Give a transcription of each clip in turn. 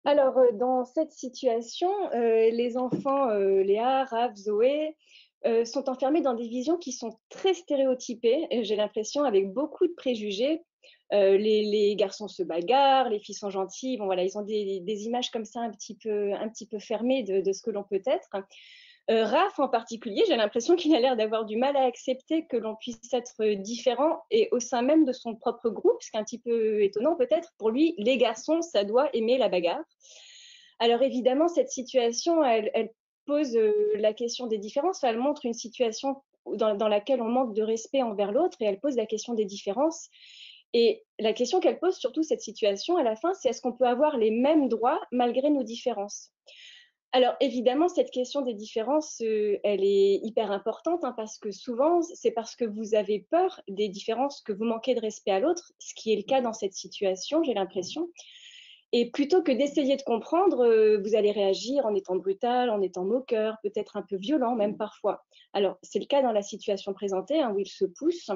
Alors, dans cette situation, les enfants, Léa, Raph, Zoé, sont enfermés dans des visions qui sont très stéréotypées, et j'ai l'impression avec beaucoup de préjugés. Les garçons se bagarrent, les filles sont gentilles. Bon, voilà, ils ont des images comme ça un petit peu fermées de ce que l'on peut être. Raph en particulier, j'ai l'impression qu'il a l'air d'avoir du mal à accepter que l'on puisse être différent et au sein même de son propre groupe, ce qui est un petit peu étonnant peut-être. Pour lui, les garçons, ça doit aimer la bagarre. Alors évidemment, cette situation, elle pose la question des différences. Enfin, elle montre une situation dans laquelle on manque de respect envers l'autre et elle pose la question des différences. Et la question qu'elle pose, surtout cette situation à la fin, c'est est-ce qu'on peut avoir les mêmes droits malgré nos différences? Alors évidemment, cette question des différences, elle est hyper importante parce que souvent, c'est parce que vous avez peur des différences que vous manquez de respect à l'autre, ce qui est le cas dans cette situation, j'ai l'impression. Et plutôt que d'essayer de comprendre, vous allez réagir en étant brutal, en étant moqueur, peut-être un peu violent même parfois. Alors c'est le cas dans la situation présentée où il se pousse,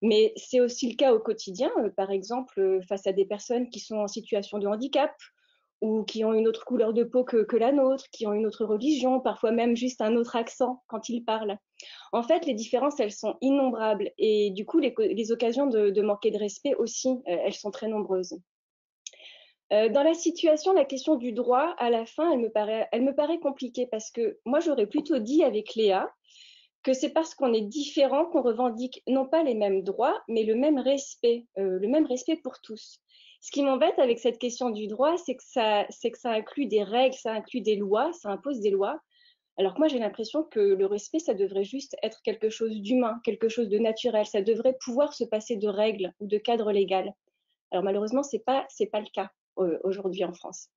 mais c'est aussi le cas au quotidien, par exemple face à des personnes qui sont en situation de handicap ou qui ont une autre couleur de peau que la nôtre, qui ont une autre religion, parfois même juste un autre accent quand ils parlent. En fait, les différences, elles sont innombrables et du coup, les occasions de manquer de respect aussi, elles sont très nombreuses. Dans la situation, la question du droit, à la fin, elle me paraît compliquée parce que moi, j'aurais plutôt dit avec Léa que c'est parce qu'on est différent qu'on revendique non pas les mêmes droits, mais le même respect pour tous. Ce qui m'embête avec cette question du droit, c'est que ça inclut des règles, ça inclut des lois, ça impose des lois. Alors que moi, j'ai l'impression que le respect, ça devrait juste être quelque chose d'humain, quelque chose de naturel. Ça devrait pouvoir se passer de règles ou de cadres légaux. Alors malheureusement, c'est pas le cas aujourd'hui en France.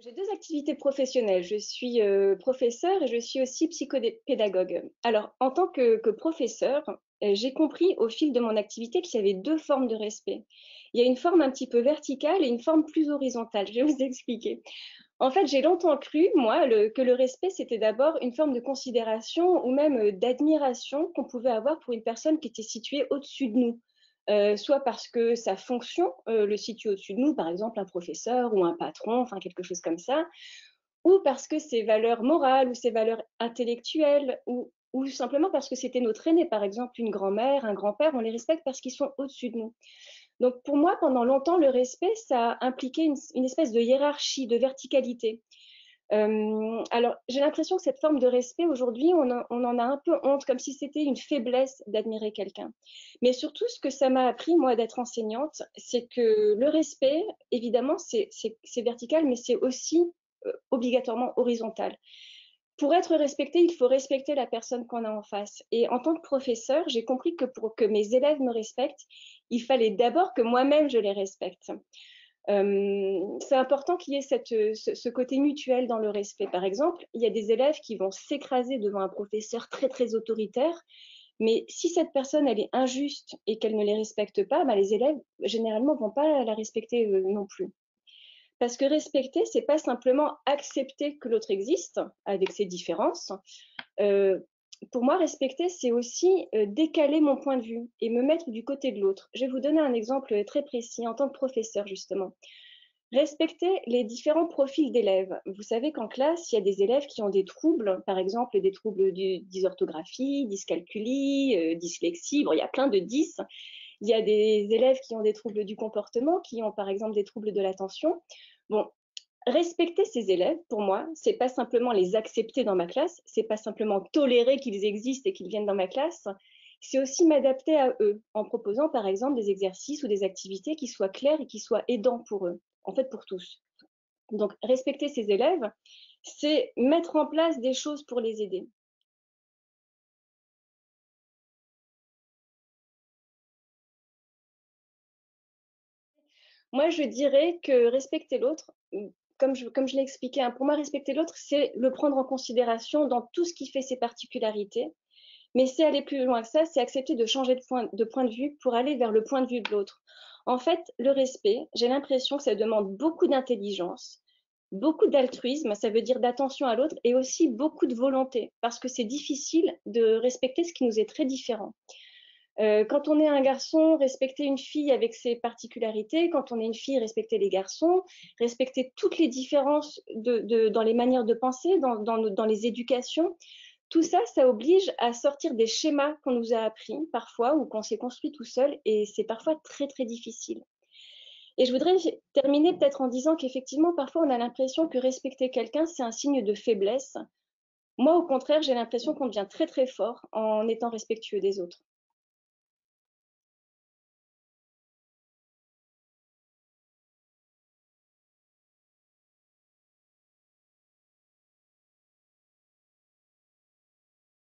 J'ai deux activités professionnelles. Je suis professeure et je suis aussi psychopédagogue. Alors, en tant que professeur, j'ai compris au fil de mon activité qu'il y avait deux formes de respect. Il y a une forme un petit peu verticale et une forme plus horizontale. Je vais vous expliquer. En fait, j'ai longtemps cru, moi, que le respect, c'était d'abord une forme de considération ou même d'admiration qu'on pouvait avoir pour une personne qui était située au-dessus de nous. Soit parce que sa fonction le situe au-dessus de nous, par exemple un professeur ou un patron, enfin quelque chose comme ça, ou parce que ses valeurs morales ou ses valeurs intellectuelles, ou simplement parce que c'était notre aîné, par exemple une grand-mère, un grand-père, on les respecte parce qu'ils sont au-dessus de nous. Donc pour moi, pendant longtemps, le respect, ça impliquait une espèce de hiérarchie, de verticalité. Alors j'ai l'impression que cette forme de respect, aujourd'hui, on en a un peu honte, comme si c'était une faiblesse d'admirer quelqu'un. Mais surtout, ce que ça m'a appris, moi, d'être enseignante, c'est que le respect, évidemment, c'est vertical, mais c'est aussi obligatoirement horizontal. Pour être respecté, il faut respecter la personne qu'on a en face. Et en tant que professeur, j'ai compris que pour que mes élèves me respectent, il fallait d'abord que moi-même je les respecte. C'est important qu'il y ait ce côté mutuel dans le respect. Par exemple, il y a des élèves qui vont s'écraser devant un professeur très très autoritaire, mais si cette personne elle est injuste et qu'elle ne les respecte pas, bah, les élèves généralement vont pas la respecter non plus. Parce que respecter, c'est pas simplement accepter que l'autre existe avec ses différences. Euh, pour moi, respecter, c'est aussi décaler mon point de vue et me mettre du côté de l'autre. Je vais vous donner un exemple très précis en tant que professeur, justement. Respecter les différents profils d'élèves. Vous savez qu'en classe, il y a des élèves qui ont des troubles, par exemple des troubles de dysorthographie, dyscalculie, dyslexie, bon, il y a plein de 10. Il y a des élèves qui ont des troubles du comportement, qui ont par exemple des troubles de l'attention. Bon, respecter ces élèves, pour moi, c'est pas simplement les accepter dans ma classe, c'est pas simplement tolérer qu'ils existent et qu'ils viennent dans ma classe, c'est aussi m'adapter à eux en proposant par exemple des exercices ou des activités qui soient clairs et qui soient aidants pour eux, en fait pour tous. Donc respecter ces élèves, c'est mettre en place des choses pour les aider. Moi, je dirais que respecter l'autre, comme je l'ai expliqué, pour moi, respecter l'autre, c'est le prendre en considération dans tout ce qui fait ses particularités. Mais c'est aller plus loin que ça, c'est accepter de changer de point de vue pour aller vers le point de vue de l'autre. En fait, le respect, j'ai l'impression que ça demande beaucoup d'intelligence, beaucoup d'altruisme, ça veut dire d'attention à l'autre, et aussi beaucoup de volonté, parce que c'est difficile de respecter ce qui nous est très différent. Quand on est un garçon, respecter une fille avec ses particularités. Quand on est une fille, respecter les garçons, respecter toutes les différences dans les manières de penser, dans les éducations. Tout ça, ça oblige à sortir des schémas qu'on nous a appris parfois ou qu'on s'est construit tout seul, et c'est parfois très très difficile. Et je voudrais terminer peut-être en disant qu'effectivement, parfois on a l'impression que respecter quelqu'un, c'est un signe de faiblesse. Moi, au contraire, j'ai l'impression qu'on devient très très fort en étant respectueux des autres.